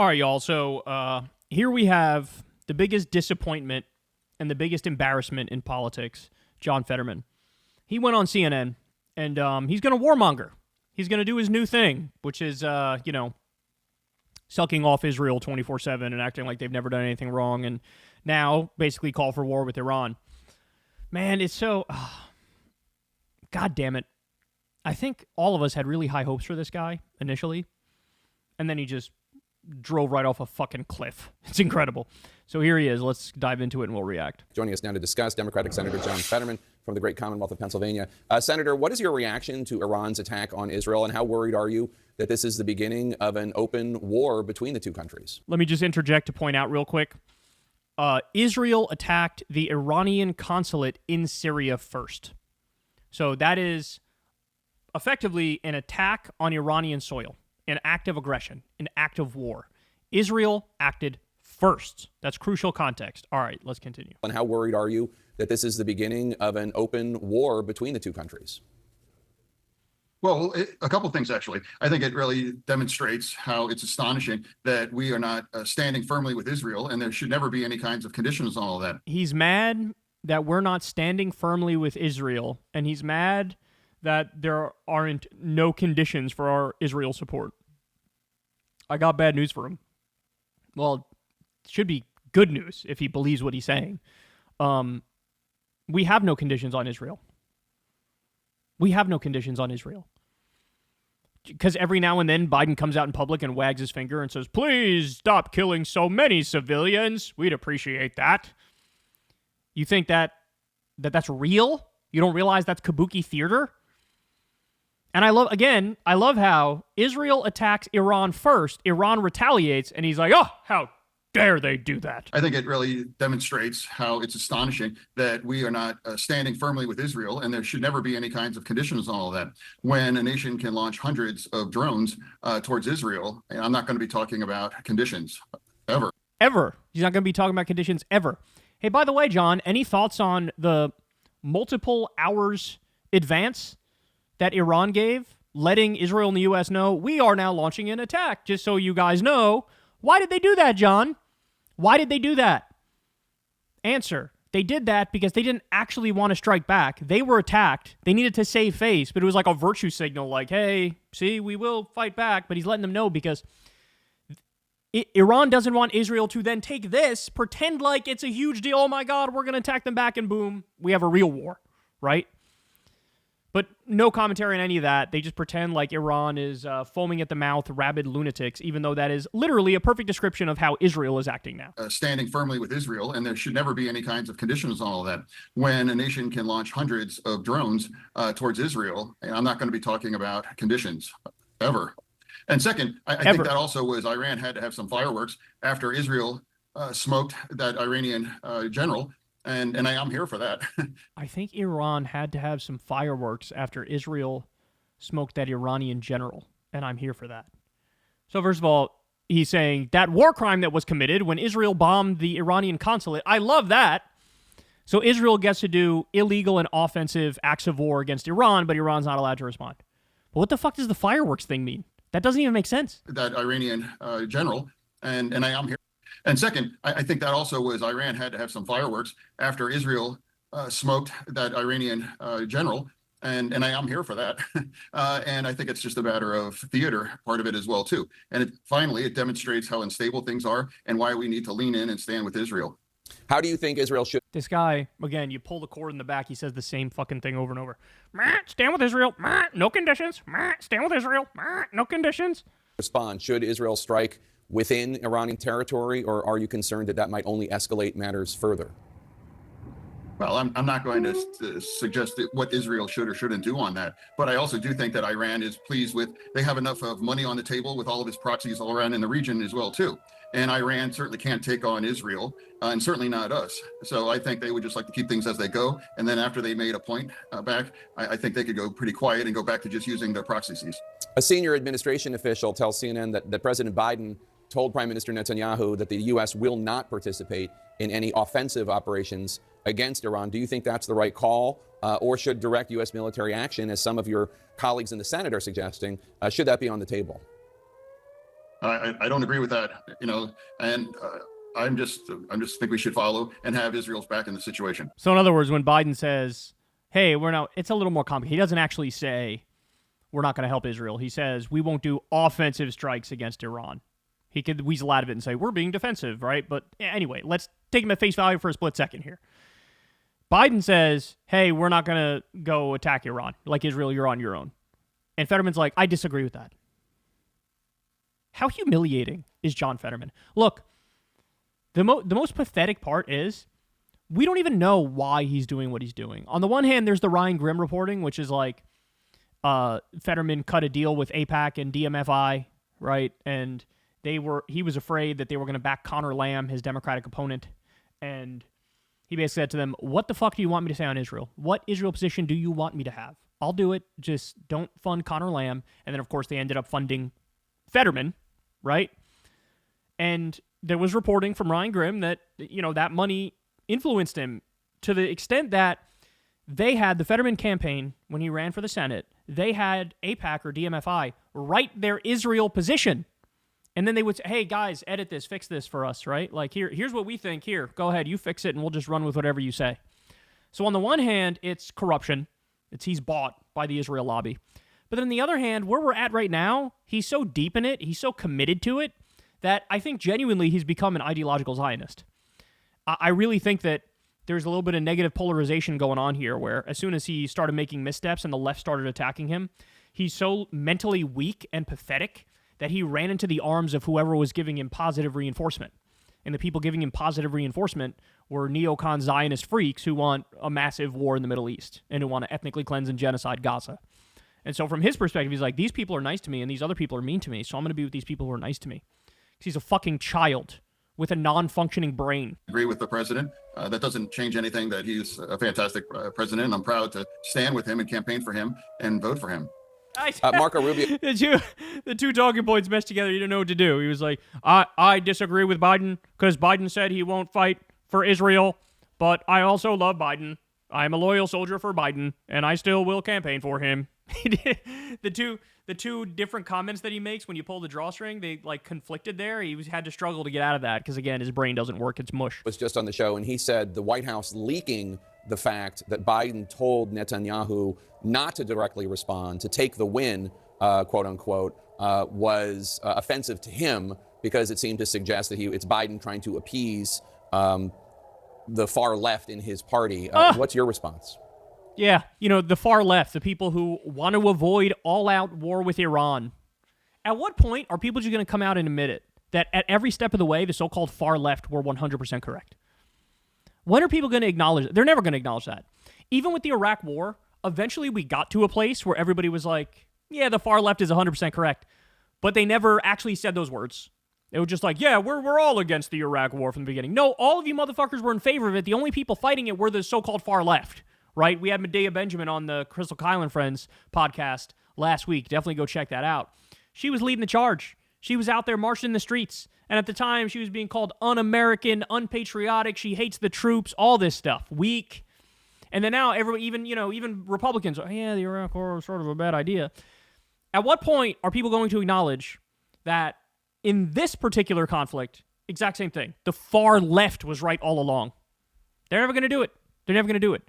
All right, y'all. So here we have the biggest disappointment and the biggest embarrassment in politics, John Fetterman. He went on CNN, and he's going to warmonger. He's going to do his new thing, which is, sucking off Israel 24/7 and acting like they've never done anything wrong, and now basically call for war with Iran. Man, it's so... God damn it. I think all of us had really high hopes for this guy initially, and then he just drove right off a fucking cliff. It's incredible. So here he is. Let's dive into it and we'll react. Joining us now to discuss, Democratic Senator John Fetterman from the great Commonwealth of Pennsylvania. Senator, what is your reaction to Iran's attack on Israel, and how worried are you that this is the beginning of an open war between the two countries? Let me just interject to point out real quick. Israel attacked the Iranian consulate in Syria first. So that is effectively an attack on Iranian soil, an act of aggression, an act of war. Israel acted first. That's crucial context. All right, let's continue. And how worried are you that this is the beginning of an open war between the two countries? Well, a couple of things, actually. I think it really demonstrates how it's astonishing that we are not standing firmly with Israel, and there should never be any kinds of conditions on all of that. He's mad that we're not standing firmly with Israel, and he's mad that there aren't no conditions for our Israel support. I got bad news for him. Well, it should be good news if he believes what he's saying. We have no conditions on Israel. We have no conditions on Israel. Because every now and then Biden comes out in public and wags his finger and says, please stop killing so many civilians. We'd appreciate that. You think that's real? You don't realize that's kabuki theater? And I love how Israel attacks Iran first, Iran retaliates, and he's like, oh, how dare they do that? I think it really demonstrates how it's astonishing that we are not standing firmly with Israel, and there should never be any kinds of conditions on all of that. When a nation can launch hundreds of drones towards Israel, and I'm not going to be talking about conditions, ever. Ever. He's not going to be talking about conditions, ever. Hey, by the way, John, any thoughts on the multiple hours advance that Iran gave, letting Israel and the U.S. know, we are now launching an attack, just so you guys know? Why did they do that, John? Why did they do that? Answer. They did that because they didn't actually want to strike back. They were attacked. They needed to save face, but it was like a virtue signal, like, hey, see, we will fight back, but he's letting them know because Iran doesn't want Israel to then take this, pretend like it's a huge deal, oh my God, we're going to attack them back, and boom, we have a real war, right? But no commentary on any of that. They just pretend like Iran is foaming at the mouth, rabid lunatics, even though that is literally a perfect description of how Israel is acting now. Standing firmly with Israel, and there should never be any kinds of conditions on all of that. When a nation can launch hundreds of drones towards Israel, and I'm not going to be talking about conditions, ever. And second, I think that also was Iran had to have some fireworks after Israel smoked that Iranian general. And I'm here for that. I think Iran had to have some fireworks after Israel smoked that Iranian general, and I'm here for that. So first of all, he's saying that war crime that was committed when Israel bombed the Iranian consulate, I love that. So Israel gets to do illegal and offensive acts of war against Iran, but Iran's not allowed to respond. But what the fuck does the fireworks thing mean? That doesn't even make sense. That Iranian general, and I'm here. And second, I think that also was Iran had to have some fireworks after Israel smoked that Iranian general, and I'm here for that. And I think it's just a matter of theater, part of it as well, too. And finally, it demonstrates how unstable things are and why we need to lean in and stand with Israel. How do you think Israel should... This guy, again, you pull the cord in the back, he says the same fucking thing over and over. Stand with Israel. No conditions. Stand with Israel. No conditions. Respond. Should Israel strike within Iranian territory, or are you concerned that that might only escalate matters further? Well, I'm not going to suggest what Israel should or shouldn't do on that. But I also do think that Iran is pleased with, they have enough of money on the table with all of its proxies all around in the region as well, too. And Iran certainly can't take on Israel, and certainly not us. So I think they would just like to keep things as they go. And then after they made a point back, I think they could go pretty quiet and go back to just using their proxies. A senior administration official tells CNN that President Biden told Prime Minister Netanyahu that the U.S. will not participate in any offensive operations against Iran. Do you think that's the right call, or should direct U.S. military action, as some of your colleagues in the Senate are suggesting, should that be on the table? I don't agree with that, and I'm just think we should follow and have Israel's back in the situation. So in other words, when Biden says, hey, it's a little more complicated. He doesn't actually say we're not going to help Israel. He says we won't do offensive strikes against Iran. He could weasel out of it and say we're being defensive, right? But anyway, let's take him at face value for a split second here. Biden says, hey, we're not going to go attack Iran. Like Israel, you're on your own. And Fetterman's like, I disagree with that. How humiliating is John Fetterman? Look, the most pathetic part is we don't even know why he's doing what he's doing. On the one hand, there's the Ryan Grimm reporting, which is like Fetterman cut a deal with AIPAC and DMFI, right? And he was afraid that they were going to back Connor Lamb, his Democratic opponent, and he basically said to them, what the fuck do you want me to say on Israel? What Israel position do you want me to have? I'll do it. Just don't fund Connor Lamb. And then, of course, they ended up funding Fetterman, right? And there was reporting from Ryan Grimm that, that money influenced him to the extent that they had the Fetterman campaign, when he ran for the Senate, they had AIPAC or DMFI write their Israel position. And then they would say, hey, guys, edit this, fix this for us, right? Like, here's what we think. Here, go ahead, you fix it, and we'll just run with whatever you say. So on the one hand, it's corruption. He's bought by the Israel lobby. But then on the other hand, where we're at right now, he's so deep in it, he's so committed to it, that I think genuinely he's become an ideological Zionist. I really think that there's a little bit of negative polarization going on here, where as soon as he started making missteps and the left started attacking him, he's so mentally weak and pathetic that he ran into the arms of whoever was giving him positive reinforcement. And the people giving him positive reinforcement were neocon Zionist freaks who want a massive war in the Middle East and who want to ethnically cleanse and genocide Gaza. And so from his perspective, he's like, these people are nice to me and these other people are mean to me, so I'm going to be with these people who are nice to me. Because he's a fucking child with a non-functioning brain. I agree with the president. That doesn't change anything that he's a fantastic president, and I'm proud to stand with him and campaign for him and vote for him. Marco Rubio. The two talking points meshed together. You don't know what to do. He was like, I disagree with Biden because Biden said he won't fight for Israel, but I also love Biden. I'm a loyal soldier for Biden, and I still will campaign for him. The two different comments that he makes when you pull the drawstring, they like conflicted there. He had to struggle to get out of that because, again, his brain doesn't work. It's mush. Was just on the show, and he said the White House leaking the fact that Biden told Netanyahu not to directly respond, to take the win, quote unquote, was offensive to him because it seemed to suggest that it's Biden trying to appease the far left in his party. What's your response? Yeah, the far left, the people who want to avoid all-out war with Iran. At what point are people just going to come out and admit it? That at every step of the way, the so-called far left were 100% correct? When are people going to acknowledge it? They're never going to acknowledge that. Even with the Iraq war, eventually we got to a place where everybody was like, yeah, the far left is 100% correct. But they never actually said those words. They were just like, yeah, we're all against the Iraq war from the beginning. No, all of you motherfuckers were in favor of it. The only people fighting it were the so-called far left, right? We had Medea Benjamin on the Crystal Kyle and Friends podcast last week. Definitely go check that out. She was leading the charge. She was out there marching in the streets. And at the time, she was being called un-American, unpatriotic. She hates the troops, all this stuff. Weak. And then now, even Republicans are, yeah, the Iraq war was sort of a bad idea. At what point are people going to acknowledge that in this particular conflict, exact same thing, the far left was right all along? They're never going to do it. They're never going to do it.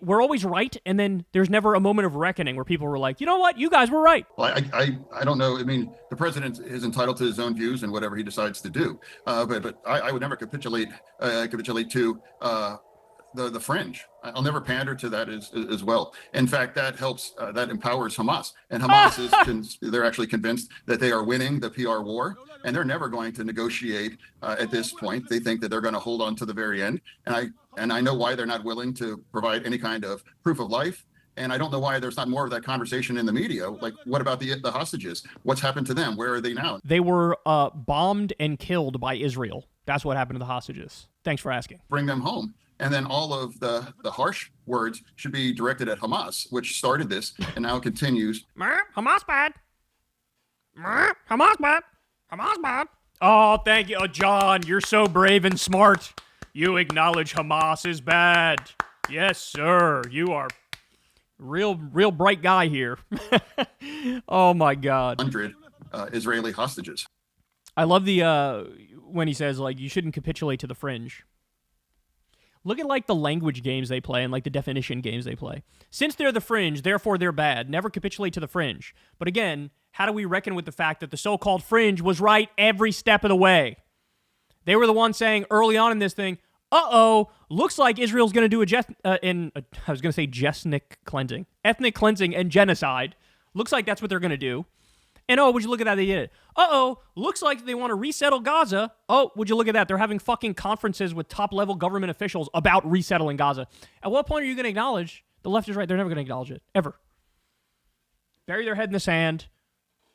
We're always right, and then there's never a moment of reckoning where people were like, you know what, you guys were right. Well, I don't know. I mean, the president is entitled to his own views and whatever he decides to do. But I would never capitulate to the fringe. I'll never pander to that as well. In fact, that helps, that empowers Hamas. And Hamas they're actually convinced that they are winning the PR war, and they're never going to negotiate at this point. They think that they're going to hold on to the very end. And I know why they're not willing to provide any kind of proof of life. And I don't know why there's not more of that conversation in the media. Like, what about the hostages? What's happened to them? Where are they now? They were bombed and killed by Israel. That's what happened to the hostages. Thanks for asking. Bring them home. And then all of the harsh words should be directed at Hamas, which started this and now continues. Hamas bad. Hamas bad. Hamas bad. Oh, thank you. Oh, John, you're so brave and smart. You acknowledge Hamas is bad. Yes, sir. You are real bright guy here. Oh, my God. 100 Israeli hostages. I love the when he says, like, you shouldn't capitulate to the fringe. Look at, like, the language games they play and, like, the definition games they play. Since they're the fringe, therefore they're bad. Never capitulate to the fringe. But again, how do we reckon with the fact that the so-called fringe was right every step of the way? They were the ones saying early on in this thing, looks like Israel's going to do ethnic cleansing and genocide. Looks like that's what they're going to do. And would you look at that, they did it. Looks like they want to resettle Gaza. Oh, would you look at that, they're having fucking conferences with top-level government officials about resettling Gaza. At what point are you going to acknowledge the left is right? They're never going to acknowledge it, ever. Bury their head in the sand,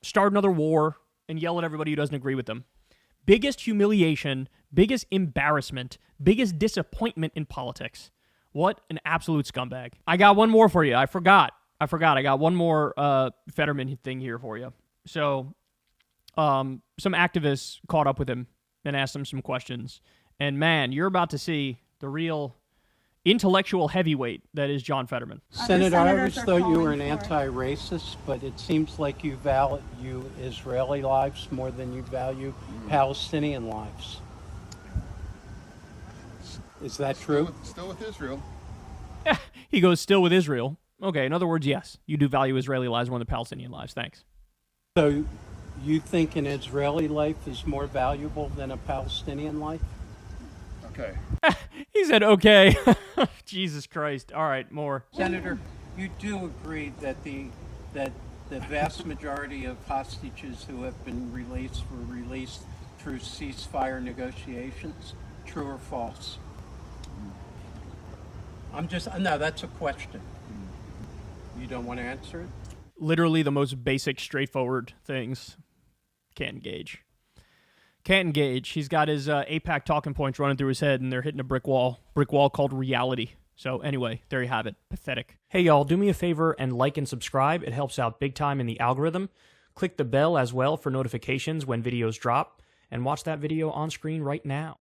start another war, and yell at everybody who doesn't agree with them. Biggest humiliation, biggest embarrassment, biggest disappointment in politics. What an absolute scumbag. I got one more for you. I forgot. I got one more Fetterman thing here for you. So, some activists caught up with him and asked him some questions. And man, you're about to see the real intellectual heavyweight that is John Fetterman. Senator, I always thought you were an anti-racist, but it seems like you value Israeli lives more than you value Palestinian lives. Is that true? Still with Israel. He goes, still with Israel. Okay, in other words, yes, you do value Israeli lives more than Palestinian lives. Thanks. So you think an Israeli life is more valuable than a Palestinian life? Okay. He said, okay. Jesus Christ. All right, more. Senator, you do agree that the vast majority of hostages who have been released were released through ceasefire negotiations? True or false? No, that's a question. You don't want to answer it? Literally the most basic, straightforward things. Can't engage. Can't engage. He's got his AIPAC talking points running through his head, and they're hitting a brick wall called reality. So anyway, there you have it. Pathetic. Hey, y'all, do me a favor and like and subscribe. It helps out big time in the algorithm. Click the bell as well for notifications when videos drop, and watch that video on screen right now.